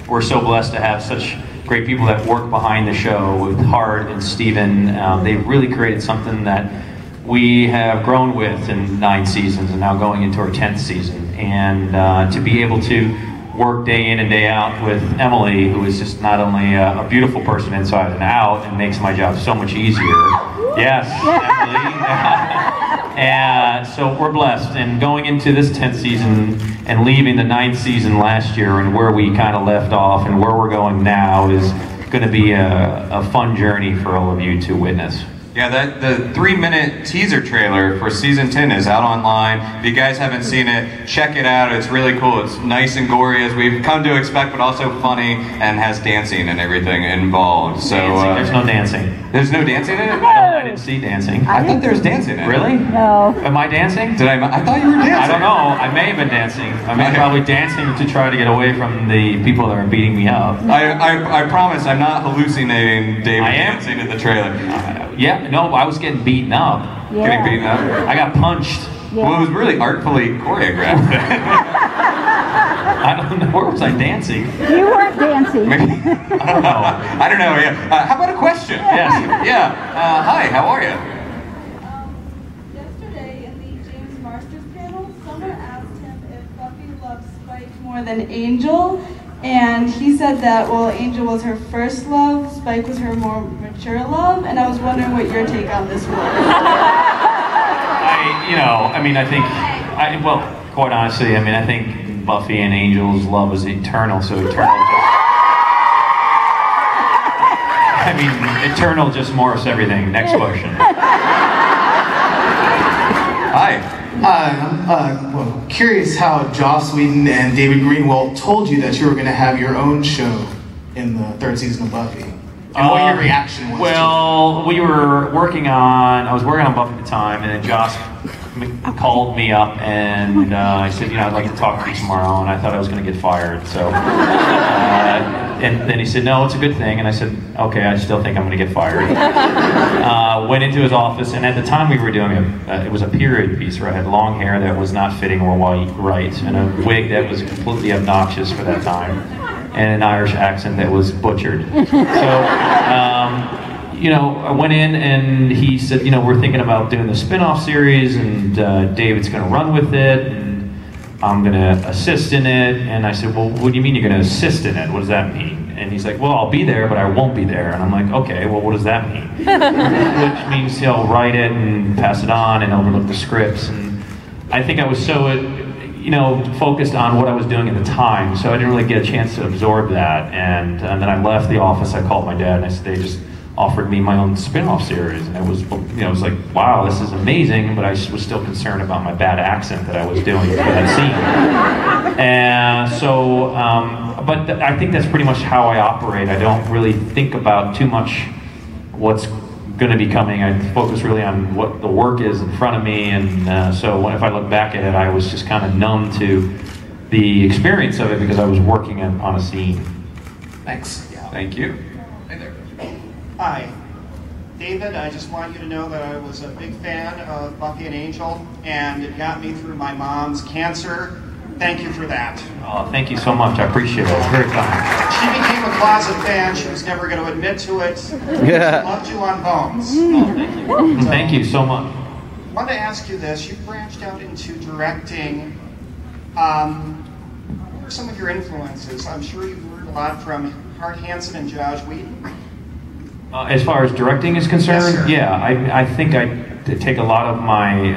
We're so blessed to have such great people that work behind the show with Hart and Steven. They've really created something that we have grown with in 9 seasons and now going into our 10th season. And to be able to work day in and day out with Emily, who is just not only a beautiful person inside and out and makes my job so much easier. Yes, Emily. And so we're blessed, and going into this 10th season and leaving the 9th season last year and where we kind of left off and where we're going now is going to be a fun journey for all of you to witness. Yeah, the 3-minute teaser trailer for season 10 is out online. If you guys haven't seen it, check it out. It's really cool. It's nice and gory as we've come to expect, but also funny and has dancing and everything involved. So there's no dancing. There's no dancing in it? I didn't see dancing. I thought there was dancing in it. Really? No. Am I dancing? I thought you were dancing. I don't know. I may have been dancing. I may probably dancing to try to get away from the people that are beating me up. I promise I'm not hallucinating David dancing in the trailer. Yeah, no, I was getting beaten up. Yeah. Getting beaten up? I got punched. Yeah. Well, it was really artfully choreographed. I don't know, where was I dancing? You weren't dancing. I don't know. I don't know, yeah. How about a question? Yes. Yeah. Hi, how are you? Yesterday in the James Marsters panel, someone asked him if Buffy loves Spike more than Angel, and he said that, well, Angel was her first love, Spike was her more mature love, and I was wondering what your take on this was. Well, quite honestly, I think Buffy and Angel's love is eternal, so eternal just morphs everything. Next question. Hi. I'm curious how Joss Whedon and David Greenwald told you that you were going to have your own show in the 3rd season of Buffy, and what your reaction was. Well, I was working on Buffy at the time, and then Joss called me up and I said, I'd like to talk to you tomorrow, and I thought I was going to get fired. So, and then he said, no, it's a good thing, and I said, okay, I still think I'm going to get fired. Went into his office, and at the time we were doing it was a period piece where I had long hair that was not fitting or right, and a wig that was completely obnoxious for that time, and an Irish accent that was butchered. So, I went in and he said, we're thinking about doing the spin-off series, and David's going to run with it, and I'm going to assist in it. And I said, well, what do you mean you're going to assist in it? What does that mean? And he's like, well, I'll be there, but I won't be there. And I'm like, okay, well, what does that mean? Which means he'll write it and pass it on and overlook the scripts. And I think I was so, focused on what I was doing at the time, so I didn't really get a chance to absorb that. And then I left the office, I called my dad, and I said, they just offered me my own spin-off series, and it was, it was like, wow, this is amazing, but I was still concerned about my bad accent that I was doing for that scene. And so, but I think that's pretty much how I operate. I don't really think about too much what's going to be coming. I focus really on what the work is in front of me, and so if I look back at it, I was just kind of numb to the experience of it because I was working on a scene. Thanks. Yeah. Thank you. Hey there. Hi. David, I just want you to know that I was a big fan of Buffy and Angel, and it got me through my mom's cancer. Thank you for that. Oh, thank you so much. I appreciate it. It's very kind. She became a closet fan. She was never going to admit to it. Yeah. She loved you on Bones. Oh, thank you. Thank you so much. I wanted to ask you this. You branched out into directing. What were some of your influences? I'm sure you've learned a lot from Hart Hansen and Joss Whedon. As far as directing is concerned, yes, yeah, I think I take a lot of my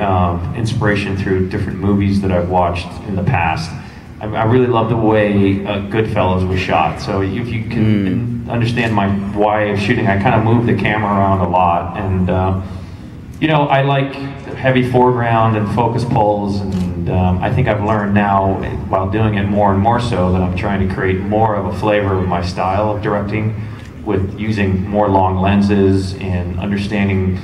inspiration through different movies that I've watched in the past. I really love the way Goodfellas was shot. So if you can understand my why of shooting, I kind of move the camera around a lot, and I like heavy foreground and focus pulls, and I think I've learned now while doing it more and more so that I'm trying to create more of a flavor of my style of directing, with using more long lenses and understanding,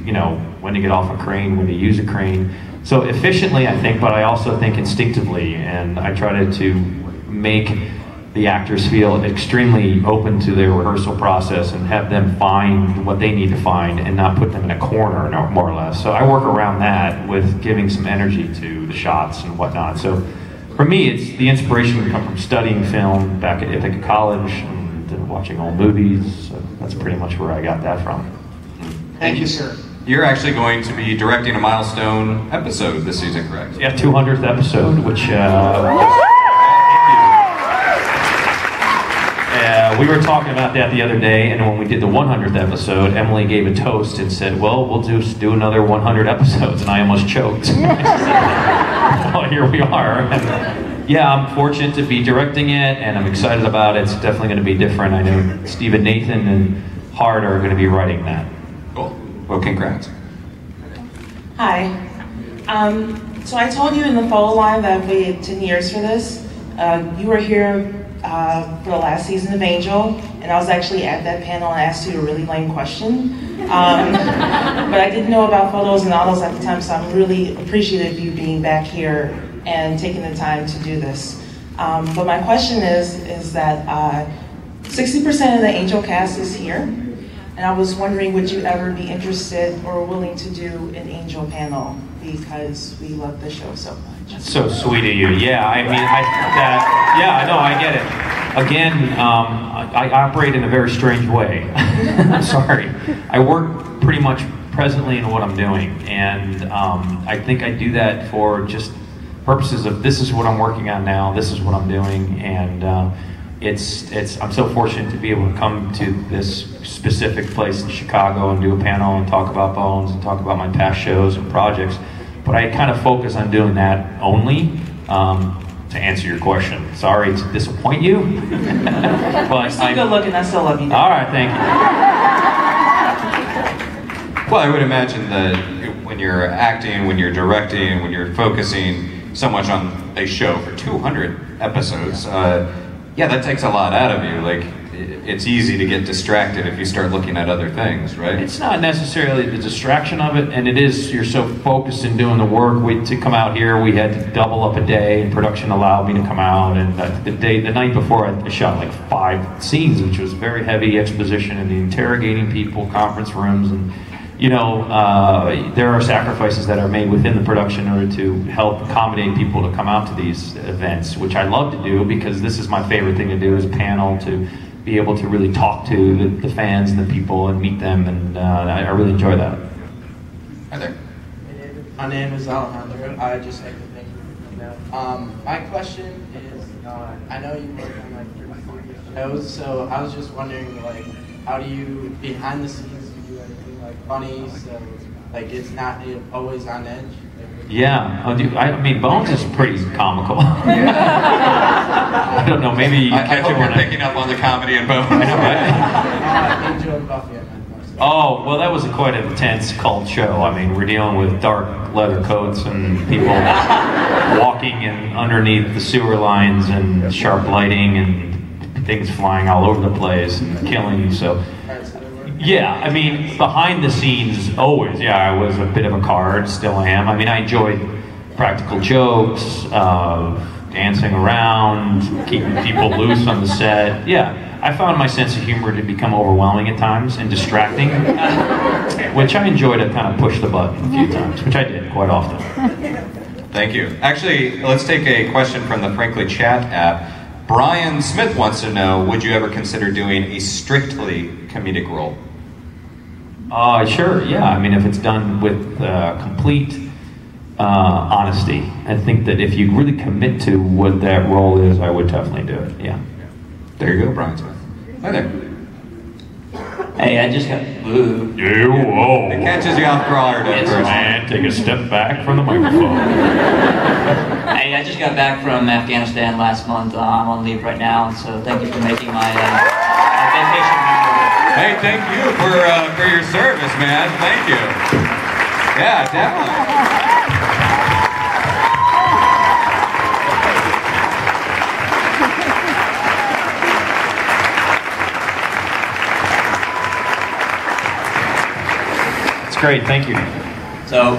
when to get off a crane, when to use a crane. So efficiently, I think, but I also think instinctively, and I try to make the actors feel extremely open to their rehearsal process and have them find what they need to find and not put them in a corner, more or less. So I work around that with giving some energy to the shots and whatnot. So For me, it's the inspiration would come from studying film back at Ithaca College and watching old movies. So that's pretty much where I got that from. Thank you, sir. You're actually going to be directing a milestone episode this season, correct? Yeah, 200th episode, which we were talking about that the other day, and when we did the 100th episode, Emily gave a toast and said, well, we'll just do another 100 episodes, and I almost choked. Well, here we are. And yeah, I'm fortunate to be directing it, and I'm excited about it. It's definitely going to be different. I know Steve and Nathan and Hart are going to be writing that. Cool. Well, congrats. Hi. So I told you in the photo line that I've waited 10 years for this. You were here for the last season of Angel, and I was actually at that panel and asked you a really lame question. But I didn't know about photos and autos at the time, so I'm really appreciative of you being back here and taking the time to do this. But my question is that 60% of the Angel cast is here, and I was wondering, would you ever be interested or willing to do an Angel panel, because we love the show so much. That's so sweet of you. Yeah, I mean, I know, I get it. Again, I operate in a very strange way. I'm sorry. I work pretty much presently in what I'm doing, and I think I do that for just purposes of this is what I'm working on now, this is what I'm doing, and I'm so fortunate to be able to come to this specific place in Chicago and do a panel and talk about Bones and talk about my past shows and projects. But I kind of focus on doing that only to answer your question. Sorry to disappoint you. But You're still good looking, I still love you. All right, thank you. Well, I would imagine that when you're acting, when you're directing, when you're focusing so much on a show for 200 episodes, yeah, that takes a lot out of you. Like, it's easy to get distracted if you start looking at other things, right? It's not necessarily the distraction of it, and it is, you're so focused in doing the work. To come out here, we had to double up a day, and production allowed me to come out, and the night before I shot like 5 scenes, which was very heavy exposition and the interrogating people, conference rooms, and you know, there are sacrifices that are made within the production in order to help accommodate people to come out to these events, which I love to do because this is my favorite thing to do, is a panel, to be able to really talk to the fans and the people and meet them, and I really enjoy that. Hi there. My name is Alejandro. I just like to thank you for coming out. My question is, I know you work on like 3 shows, so I was just wondering, like, how do you, behind the scenes, do you do anything like funny, so like it's not always on edge? Yeah, I mean, Bones is pretty comical. I don't know, maybe you I catch hope it you're when picking up on the comedy in Bones. I know, right? Angel and Buffy, I meant. Oh, well, that was quite an intense cult show. I mean, we're dealing with dark leather coats and people walking in underneath the sewer lines and sharp lighting and things flying all over the place and killing, so... Yeah, I mean, behind the scenes, always, yeah, I was a bit of a card, still am. I mean, I enjoyed practical jokes, dancing around, keeping people loose on the set. Yeah, I found my sense of humor to become overwhelming at times and distracting, which I enjoyed to kind of push the button a few times, which I did quite often. Thank you. Actually, let's take a question from the Frankly Chat app. Brian Smith wants to know, would you ever consider doing a strictly comedic role? Sure, yeah. I mean, if it's done with complete honesty. I think that if you really commit to what that role is, I would definitely do it, yeah. There you go, Brian Smith. Hi there. Hey, I just got... Yeah, whoa. It catches you off guard at first. Man, take a step back from the microphone. Hey, I just got back from Afghanistan last month. I'm on leave right now, so thank you for making my vacation memorable. Hey, thank you for your service, man. Thank you. Yeah, definitely. Great, thank you. So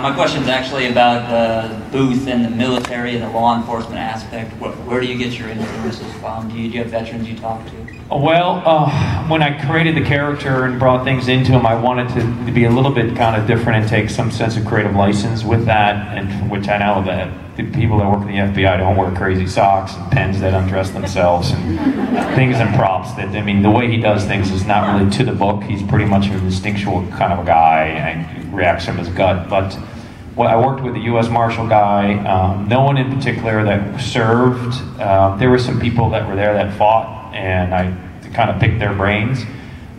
my question is actually about the booth and the military and the law enforcement aspect. Where do you get your influences from? Do you have veterans you talk to? Well, when I created the character and brought things into him, I wanted to be a little bit kind of different and take some sense of creative license with that, and which I know that the people that work in the FBI don't wear crazy socks and pens that undress themselves and things and props. That, I mean, the way he does things is not really to the book. He's pretty much an instinctual kind of a guy and he reacts from his gut. But I worked with a U.S. Marshal guy, no one in particular that served. There were some people that were there that fought, and I kind of picked their brains.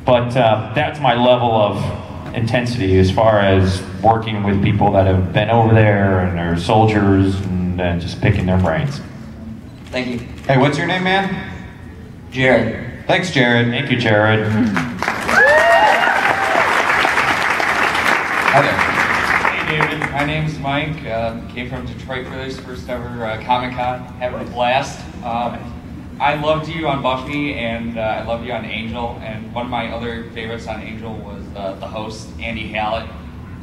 But that's my level of intensity as far as working with people that have been over there and are soldiers and just picking their brains. Thank you. Hey, what's your name, man? Jared. Thanks, Jared. Thank you, Jared. Hi there. Hey David, my name's Mike. Came from Detroit for this first ever Comic-Con. Having a blast. I loved you on Buffy, and I loved you on Angel. And one of my other favorites on Angel was the host, Andy Hallett.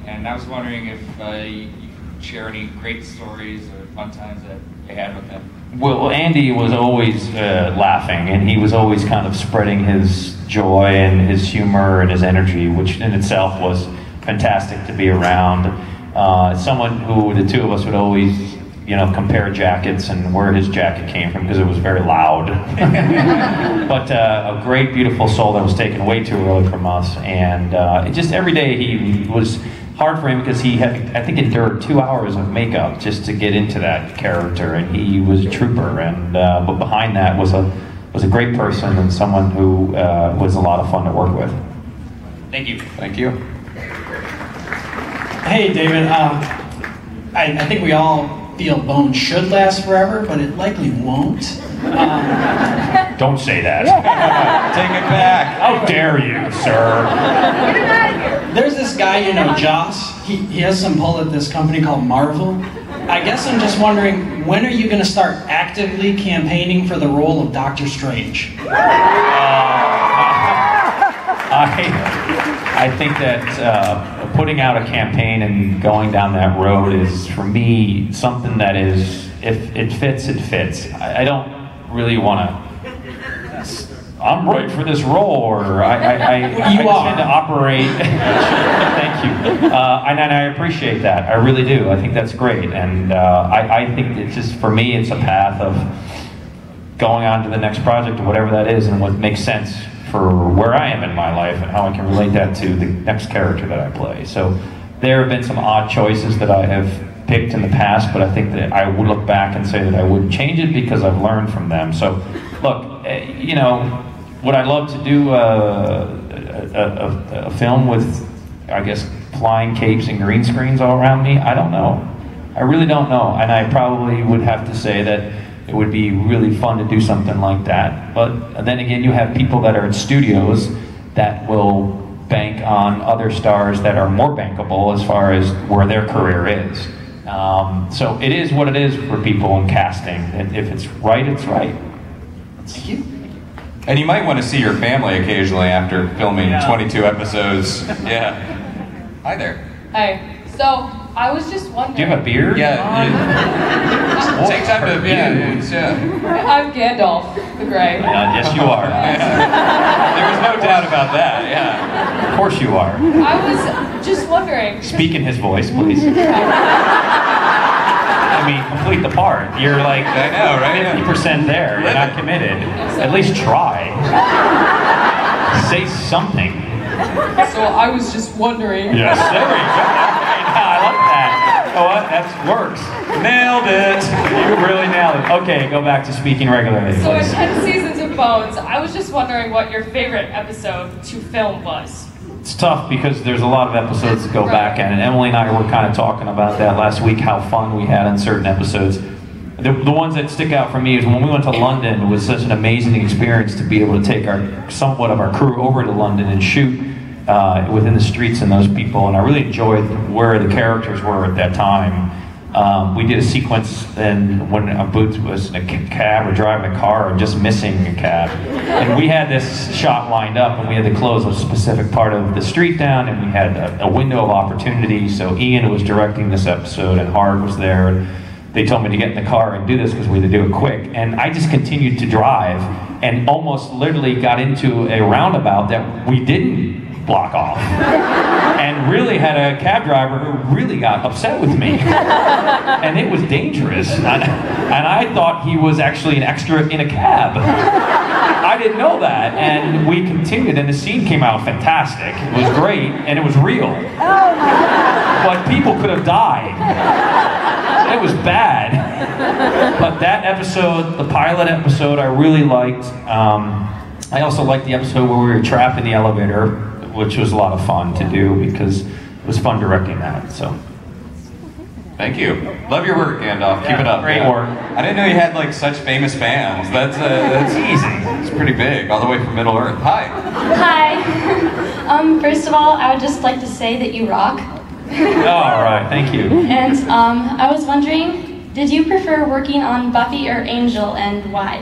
And I was wondering if you could share any great stories or fun times that you had with him. Well, Andy was always laughing, and he was always kind of spreading his joy and his humor and his energy, which in itself was fantastic to be around. Someone who the two of us would always, you know, compare jackets and where his jacket came from because it was very loud. But a great, beautiful soul that was taken way too early from us, and it just every day he was hard for him because he had, I think, endured 2 hours of makeup just to get into that character, and he was a trooper. And but behind that was a great person and someone who was a lot of fun to work with. Thank you. Thank you. Hey, David. I think we all feel Bones should last forever, but it likely won't. Don't say that. Take it back. How dare you, sir? There's this guy, you know, Joss. He has some pull at this company called Marvel. I guess I'm just wondering, when are you going to start actively campaigning for the role of Doctor Strange? I think that putting out a campaign and going down that road is, for me, something that is, if it fits, it fits. I don't really want to, I'm right for this role, or I tend to operate. Thank you. And I appreciate that. I really do. I think that's great. And I think it's just, for me, it's a path of going on to the next project or whatever that is, and what makes sense for where I am in my life and how I can relate that to the next character that I play. So there have been some odd choices that I have picked in the past, but I think that I would look back and say that I wouldn't change it because I've learned from them. So look, you know, would I love to do a film with, I guess, flying capes and green screens all around me? I don't know. I really don't know. And I probably would have to say that it would be really fun to do something like that. But then again, you have people that are at studios that will bank on other stars that are more bankable as far as where their career is. So it is what it is for people in casting. And if it's right, it's right. Thank you. And you might want to see your family occasionally after filming 22 episodes. Yeah. Hi there. Hi. So, I was just wondering. Do you have a beard? Yeah. Take time to, yeah. I'm Gandalf the Grey. Yes, you are. There was no doubt about that, yeah. Of course you are. I was just wondering. Speak in his voice, please. I mean, complete the part. You're like, I know, right? 50% there. You're not committed. At least try. Say something. So I was just wondering. Yes, there we go. I like that. You know what? That works. Nailed it. You really nailed it. Okay, go back to speaking regularly. So in Please. 10 seasons of Bones, I was just wondering what your favorite episode to film was. It's tough because there's a lot of episodes to go back at, and Emily and I were kind of talking about that last week, how fun we had on certain episodes. The ones that stick out for me is when we went to London. It was such an amazing experience to be able to take somewhat of our crew over to London and shoot within the streets and those people, and I really enjoyed where the characters were at that time. We did a sequence when Boots was in a cab or driving a car and just missing a cab. And we had this shot lined up, and we had to close a specific part of the street down, and we had a window of opportunity. So Ian was directing this episode, and Hard was there. And they told me to get in the car and do this because we had to do it quick. And I just continued to drive and almost literally got into a roundabout that we didn't block off, and really had a cab driver who really got upset with me, and it was dangerous, and I thought he was actually an extra in a cab. I didn't know that, and we continued, and the scene came out fantastic. It was great, and it was real. But people could have died. It was bad. But that episode, the pilot episode, I really liked. I also liked the episode where we were trapped in the elevator, which was a lot of fun to do because it was fun directing that. So. Thank you. Love your work, Gandalf. Keep it up. Great work. I didn't know you had like such famous fans. That's easy. It's pretty big, all the way from Middle Earth. Hi. Hi. First of all, I would just like to say that you rock. All right, thank you. And I was wondering, did you prefer working on Buffy or Angel, and why?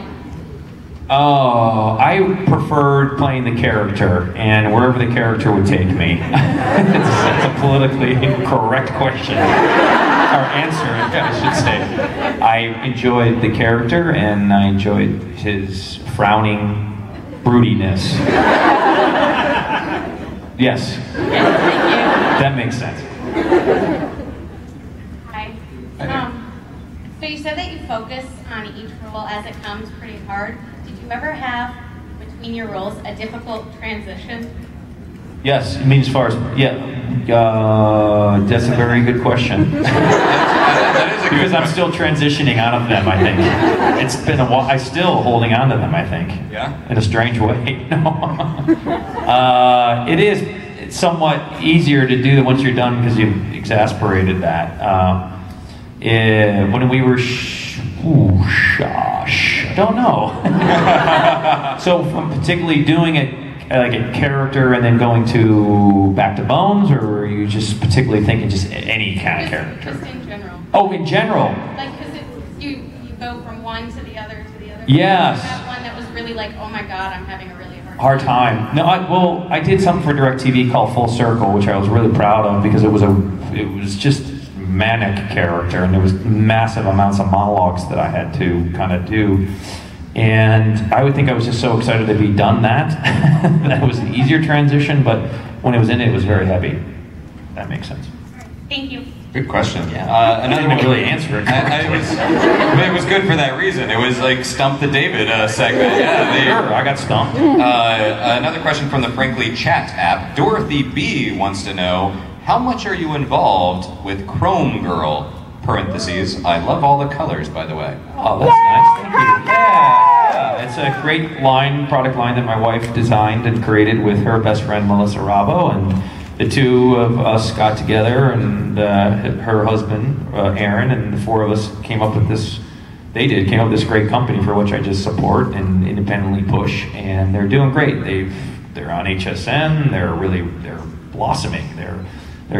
Oh, I preferred playing the character, and wherever the character would take me. It's a politically incorrect question. Or answer, I should say. I enjoyed the character, and I enjoyed his frowning broodiness. Yes. Thank you. That makes sense. Hi. So you said that you focus on each role as it comes pretty hard. Did you ever have, between your roles, a difficult transition? Yes, you mean as far as, that's a very good question. That is a good Because I'm still transitioning out of them, I think. It's been a while, I'm still holding on to them, I think. Yeah? In a strange way. No. It is somewhat easier to do than once you're done because you've exasperated that. When we were, I don't know. So from particularly doing it like a character and then going to back to Bones, or are you just particularly thinking just any kind of character? Just in general. Oh, in general. Like, because you go from one to the other to the other. Yes. You have one that was really like, oh my god, I'm having a really Hard time. No, I did something for DirecTV called Full Circle, which I was really proud of because it was just manic character, and there was massive amounts of monologues that I had to kind of do. And I would think I was just so excited to be done that. That was an easier transition, but when it was in it was very heavy. That makes sense. Thank you. Good question. Yeah. I didn't really answer it. It was good for that reason. It was like Stump the David segment. Yeah, sure, I got stumped. Another question from the Frankly Chat app. Dorothy B wants to know, how much are you involved with Chrome Girl? Parentheses, I love all the colors, by the way. Oh, that's nice. Thank you. Yeah. It's a great product line that my wife designed and created with her best friend, Melissa Rabo, and the two of us got together, and her husband, Aaron, and the four of us came up with this. Came up with this great company for which I just support and independently push, and they're doing great. They're on HSN. They're blossoming. They're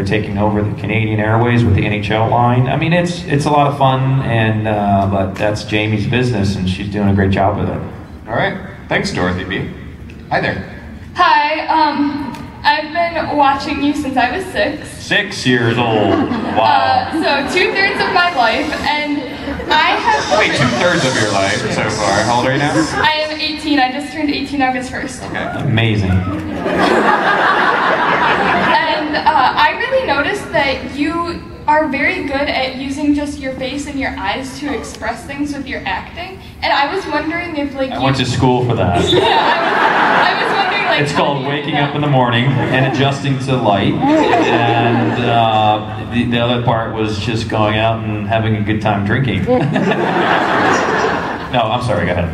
taking over the Canadian Airways with the NHL line. I mean, it's a lot of fun, and but that's Jamie's business, and she's doing a great job with it. All right, thanks, Dorothy B. Hi there. Hi. I've been watching you since I was 6. 6 years old. Wow. So 2/3 of my life, and I have. Wait, 2/3 of your life so far. How old are you now? I am 18. I just turned 18 August 1st. Okay. Amazing. And I really noticed that you are very good at using just your face and your eyes to express things with your acting. And I was wondering if I went to school for that. Yeah, I was wondering like. It's called waking up in the morning and adjusting to light, and the other part was just going out and having a good time drinking. No, I'm sorry. Go ahead.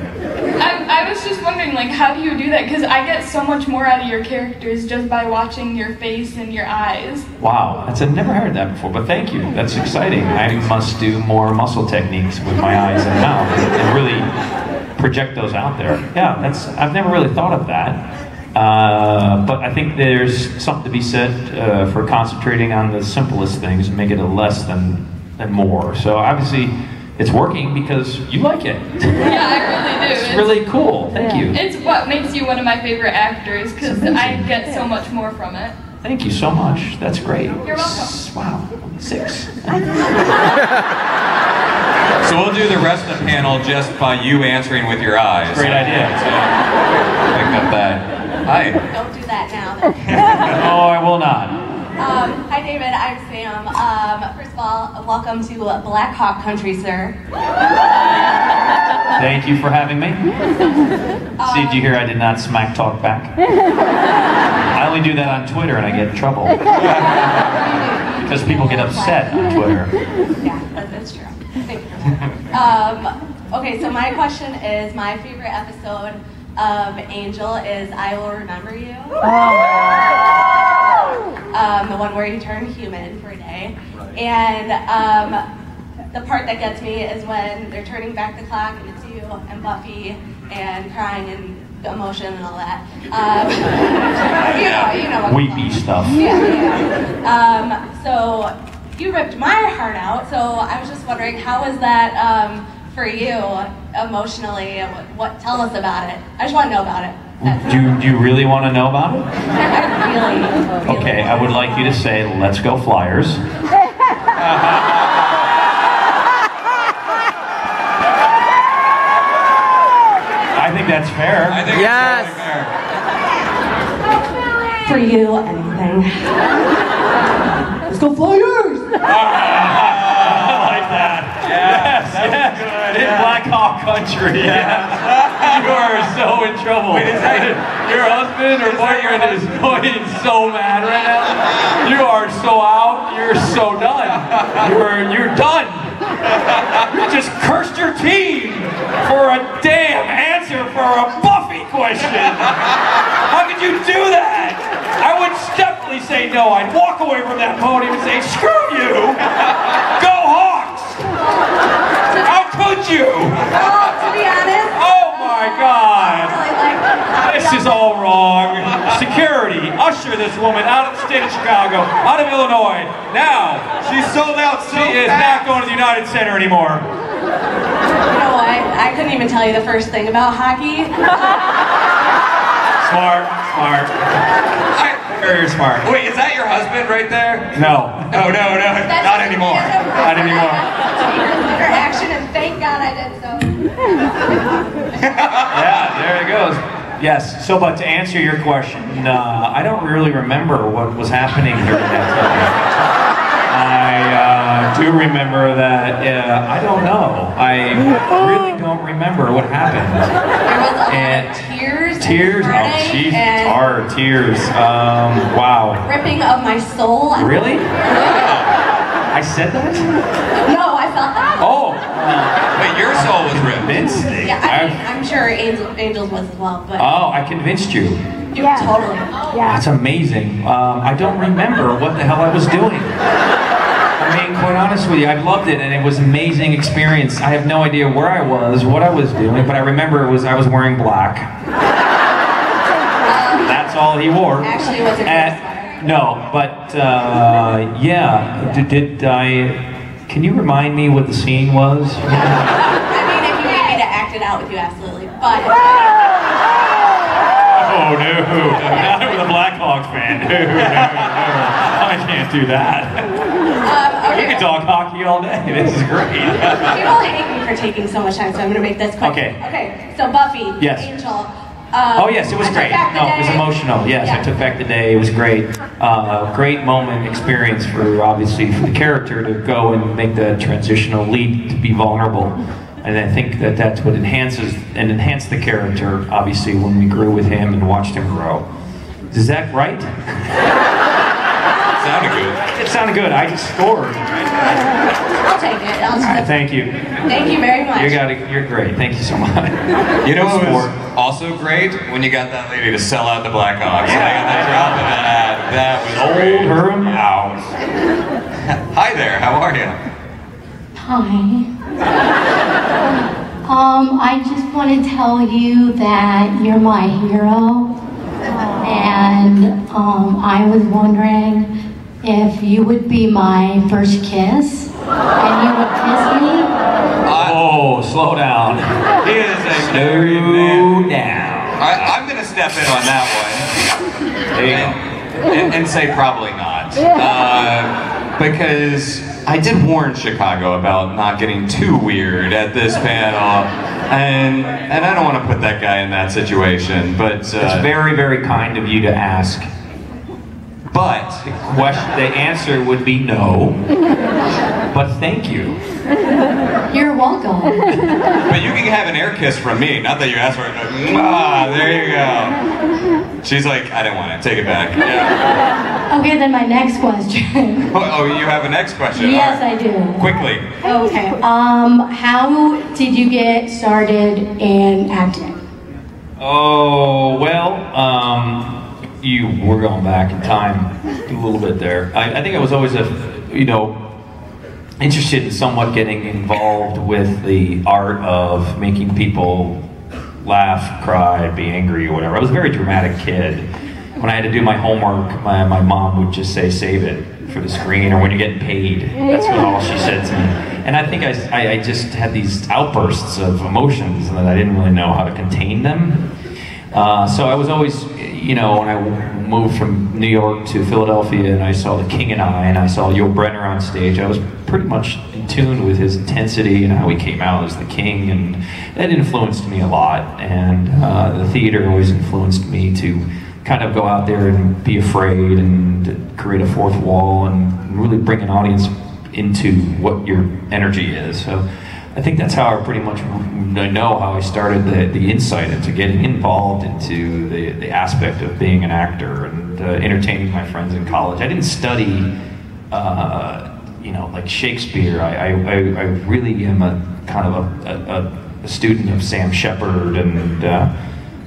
I was just wondering, like, how do you do that? Because I get so much more out of your characters just by watching your face and your eyes. Wow, I've never heard that before, but thank you. That's exciting. I must do more muscle techniques with my eyes and mouth and really project those out there. Yeah, I've never really thought of that. But I think there's something to be said for concentrating on the simplest things and make it a less than more. So obviously, it's working because you like it. Yeah, I really do. It's really cool. Thank you. It's what makes you one of my favorite actors because I get so much more from it. Thank you so much. That's great. You're welcome. Wow, 6. So we'll do the rest of the panel just by you answering with your eyes. Great idea. Pick up that. Hi. Don't do that now. Though. Oh, I will not. Hi, David. I'm Sam. First of all, welcome to Black Hawk Country, sir. Thank you for having me. See, did you hear I did not smack talk back? I only do that on Twitter and I get in trouble. Because people get upset on Twitter. Yeah, that's true. Thank you. Okay, so my question is, my favorite episode of Angel is I Will Remember You. The one where you turn human for a day. And the part that gets me is when they're turning back the clock and it's you and Buffy and crying and emotion and all that. You know what Weepy stuff. Yeah. So you ripped my heart out. So I was just wondering, how was that for you emotionally? What? Tell us about it. I just want to know about it. Do you really want to know about it? I really. Okay, I would like you to say, let's go Flyers. I think that's fair. I think Yes. it's totally fair. For you, anything. Let's go Flyers! I like that. Yes, yes. In Black Hawk Country. Yes. You are so in trouble. Wait, is that your husband or boyfriend is going so mad right now? You are so out. You're so done. You're done. You just cursed your team for a damn answer for a Buffy question. How could you do that? I would definitely say no. I'd walk away from that podium and say, screw you. Go Hawks. How could you? Well, to be honest, Oh my God. I really like This is all wrong. Security, usher this woman out of the state of Chicago, out of Illinois. Now, She's sold out so she is fast. not going to the United Center anymore. You know what? I couldn't even tell you the first thing about hockey. Smart. Very smart. Wait, is that your husband right there? No. Oh, no, not anymore. Not anymore. Your action, and thank God I did so. Yeah, there it goes. Yes, so but to answer your question, I don't really remember what was happening during that time. I do remember that, I don't know. I really don't remember what happened. There was a lot And of tears. Tears? And Oh, heartache jeez, and hard tears. Wow. ripping of my soul. Really? I said that? No, I felt that. Oh. Wait, your soul was ripped. Convincing. Yeah, I mean, I'm sure Angels was as well, but Oh, I convinced you. you totally. That's amazing. I don't remember what the hell I was doing. I mean, quite honest with you, I loved it, and it was an amazing experience. I have no idea where I was, what I was doing, but I remember I was wearing black. That's all he wore. Actually, it wasn't No, but yeah. Did I? Can you remind me what the scene was? I mean, if you need me to act it out with you, absolutely. But Oh no, not with a Blackhawks fan. No, I can't do that. okay. We can talk hockey all day. This is great. People hate me for taking so much time, so I'm going to make this quick. Okay. Okay. So Buffy, Yes. Angel. Oh yes, it was I took great. back the No, it was day. emotional. Yes, Yeah. I took back the day. It was great. Great moment, experience for obviously for the character to go and make the transitional leap to be vulnerable. And I think that that's what enhanced the character, obviously, when we grew with him and watched him grow. Is that right? Sounded good. It sounded good. I just scored. I'll take it. All right, thank you. Thank you very much. You're great. Thank you so much. You know what was Sport. also great? When you got that lady to sell out the Blackhawks. Yeah. I got that drop of that. That was Sold great. her out. Hi there, how are you? Hi. I just want to tell you that you're my hero. And I was wondering if you would be my first kiss and you would kiss me. Oh, slow down. He is a very Slow down. I'm going to step in on that one There you go. and say probably not. Because I did warn Chicago about not getting too weird at this panel, and I don't want to put that guy in that situation, but... it's very, very kind of you to ask. But The answer would be no, but thank you. You're welcome. But you can have an air kiss from me, not that you asked for it. There you go. She's like, I didn't want it, take it back. Yeah. Okay, then my next question. Oh, you have a next question? Yes, I do. Quickly. Okay. How did you get started in acting? Oh, well, we're going back in time a little bit there. I think I was always interested in somewhat getting involved with the art of making people laugh, cry, be angry, or whatever. I was a very dramatic kid. When I had to do my homework, my mom would just say, save it for the screen, or when you're getting paid. That's what all she said to me. And I think I just had these outbursts of emotions and that I didn't really know how to contain them. So I was always, when I moved from New York to Philadelphia and I saw The King and I saw Yul Brynner on stage, I was pretty much in tune with his intensity and how he came out as the king, and that influenced me a lot. And the theater always influenced me to kind of go out there and be afraid and create a fourth wall and really bring an audience into what your energy is. So I think that's how I pretty much know how I started the insight into getting involved into the aspect of being an actor and entertaining my friends in college. I didn't study, like Shakespeare. I really am a kind of a student of Sam Shepard and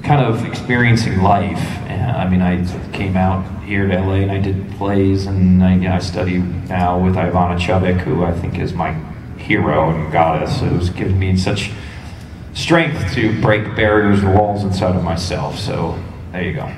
kind of experiencing life. I came out here to LA and I did plays, and I study now with Ivana Chubbuck, who I think is my hero and goddess, who's given me such strength to break barriers and walls inside of myself. So there you go.